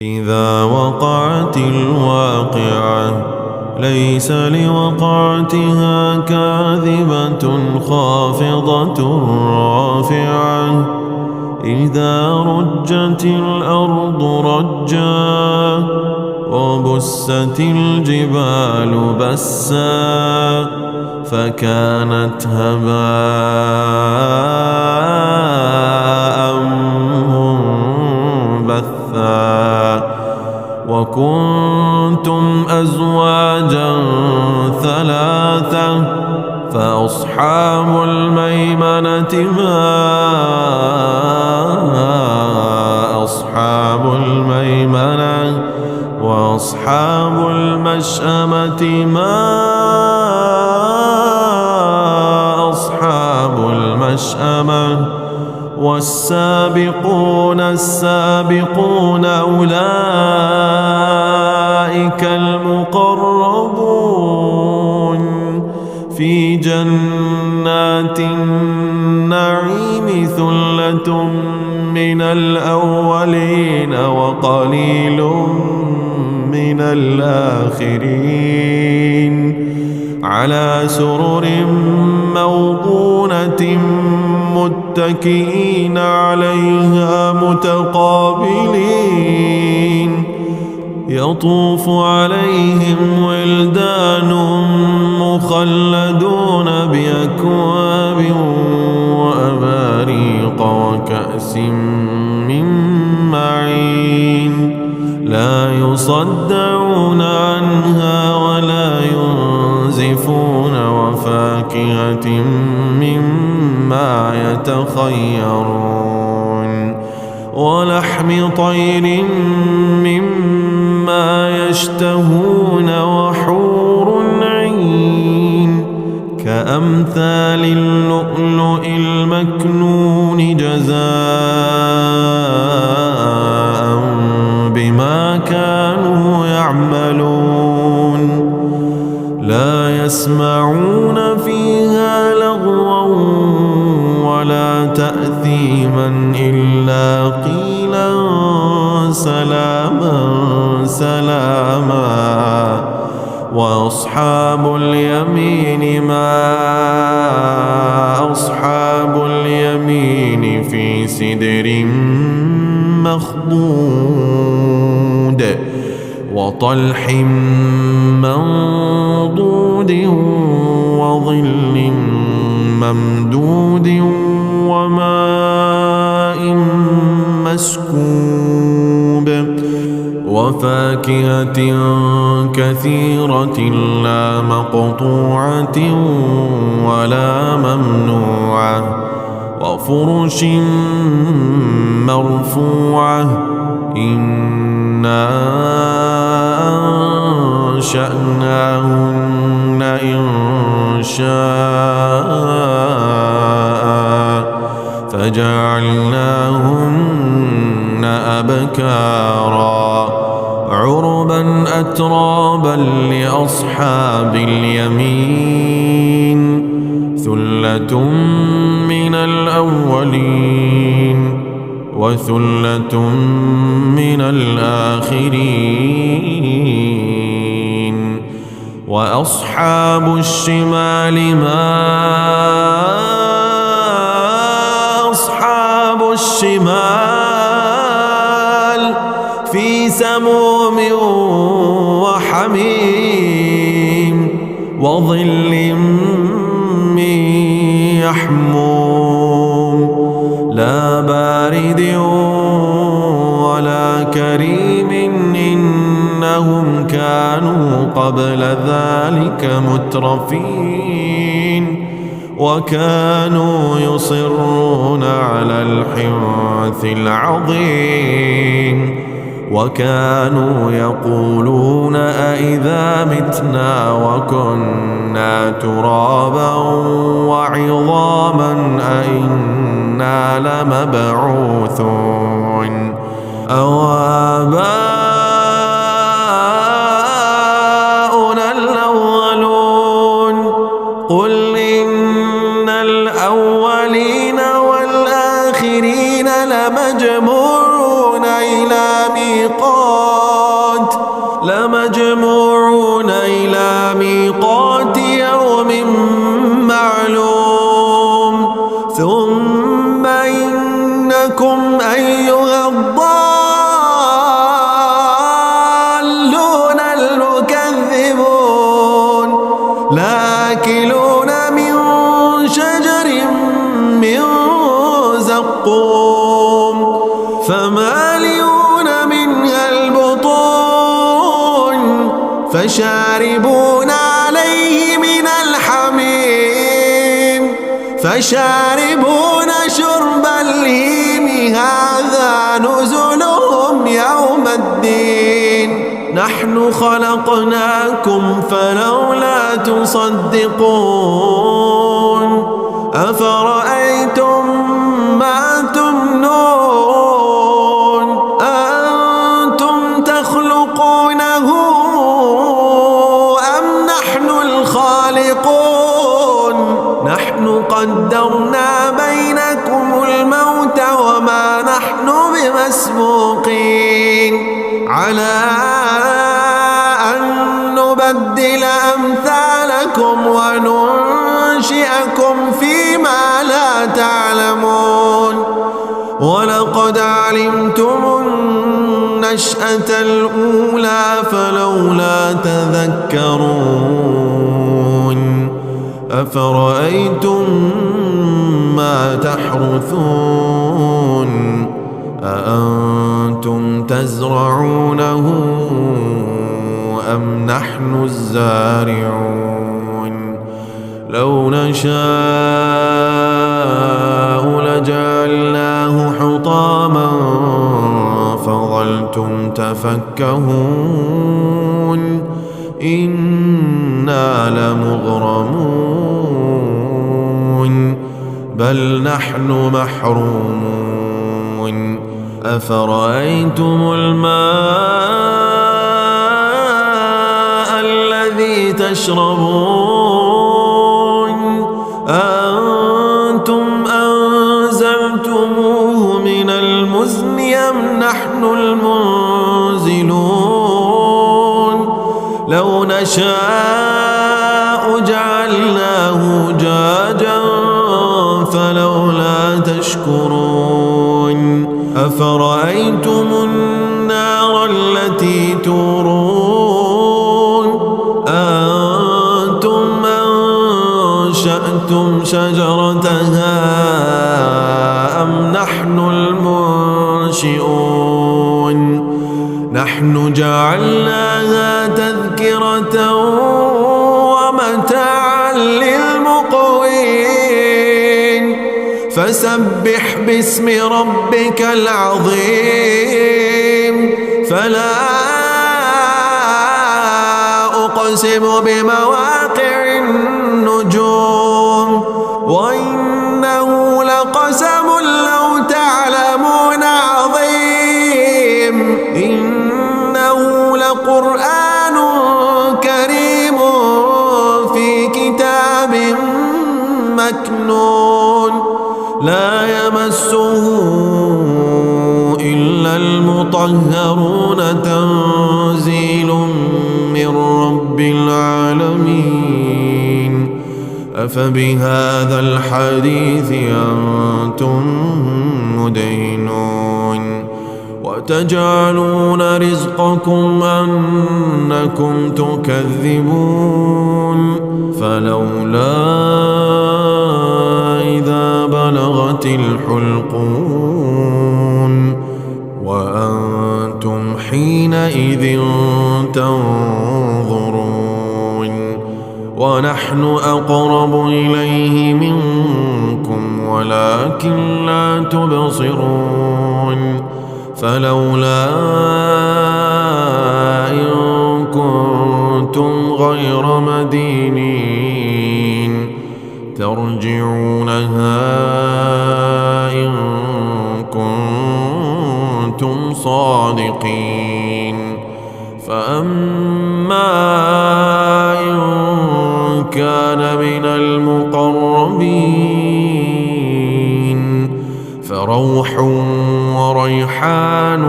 إذا وقعت الواقعة ليس لوقعتها كاذبة خافضة رافعة إذا رجت الأرض رجا وبست الجبال بسا فكانت هباء منبثا وكنتم أزواجا ثلاثة فأصحاب الميمنة ما أصحاب الميمنة وأصحاب المشأمة ما أصحاب المشأمة والسابقون السابقون أولئك المقربون في جنات النعيم ثلة من الأولين وقليل من الآخرين على سرر موضونة متكئين عليها متقابلين يطوف عليهم ولدان مخلدون بأكواب وأباريق وكأس من معين لا يصدعون عنها ولا ينزفون وفاكهة مما يتخيرون ولحم طير مما يشتهون وحور عين كأمثال اللؤلؤ المكنون جزاء بما كانوا يعملون لا يسمعون فيها لغوا ولا تأثيما إلا قيلا سلاما سلاما وأصحاب اليمين ما أصحاب اليمين في سدر مخضود وطلح منضود وظل ممدود وماء مسكوب وفاكهة كثيرة لا مقطوعة ولا ممنوعة وفرش مرفوعة إنا أنشأناهن إنشاء فجعلناهن أبكارا عربا أترابا لأصحاب اليمين ثلة من الأولين وثلة من الآخرين وأصحاب الشمال ما أصحاب الشمال في سموم وحميم وظل من يحموم لا بارد ولا كريم إنهم كانوا قبل ذلك مترفين وكانوا يصرون على الحنث العظيم وكانوا يقولون أئذا متنا وكنا ترابا وعظاما أئنا لمبعوثون أو آباؤنا الأولون قل إن الأولين والآخرين لمجموعون إلى ميقات لمجموعون إلى ميقات يوم معلوم ثم إنكم أيها الضالون المكذبون لآكلون من شجر من زقوم فمالئون منها البطون فشاربون عليه من الحميم فشاربون شرب الهيم هذا نزلهم يوم الدين نحن خلقناكم فلولا تصدقون أفرأيتم ما تمنون أأنتم تخلقونه أم نحن الخالقون نحن قدرنا بينكم الموت وما نحن بمسبوقين على أن نبدل أمثالكم وننشئكم فيما لا تعلمون ولقد علمتم النشأة الأولى فلولا تذكرون أفرأيتم ما تحرثون أأنتم تزرعونه أم نحن الزارعون لو نشاء لجعلناه حطاما فظلتم تفكهون إنا لمغرمون بل نحن محرومون أفرأيتم الماء الذي تشربون أأنتم أنزلتموه من المزن أم نحن المنزلون لو نشاء جعلناه جاجا فلولا تشكرون أفرأيتم النار التي تورون أنتم أنشأتم شجرتها أم نحن المنشئون نحن جعلناها تذكرة ومتاعا للمقوين فسبح باسم ربك العظيم فلا أقسم بمواقع النجوم وإنه لقسم لو تعلمون عظيم إنه لقرآن كريم في كتاب مكنون لا يمسه إلا المطهرون تنزيل من رب العالمين أفبهذا الحديث أنتم مدهنون وتجعلون رزقكم أنكم تكذبون فلولا إذا بلغت الحلقون وأنتم حينئذ تنظرون ونحن أقرب إليه منكم ولكن لا تبصرون فلولا إن كنتم غير مدينين ترجعونها إن كنتم صادقين فأما إن كان من المقربين فروح وريحان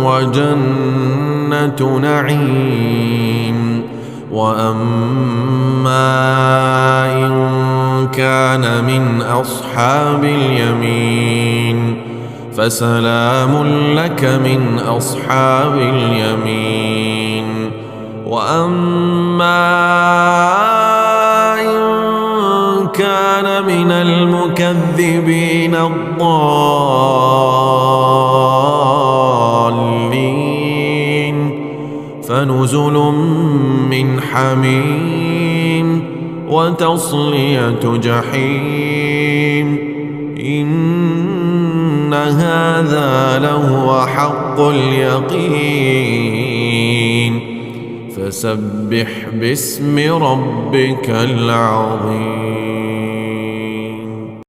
وجنة جنة نعيم. وأما إن كان من أصحاب اليمين فسلام لك من أصحاب اليمين. وأما إن كان من المكذبين الضالين فنزل من حميم وتصلية جحيم. إن هذا لهو حق اليقين. فسبح باسم ربك العظيم.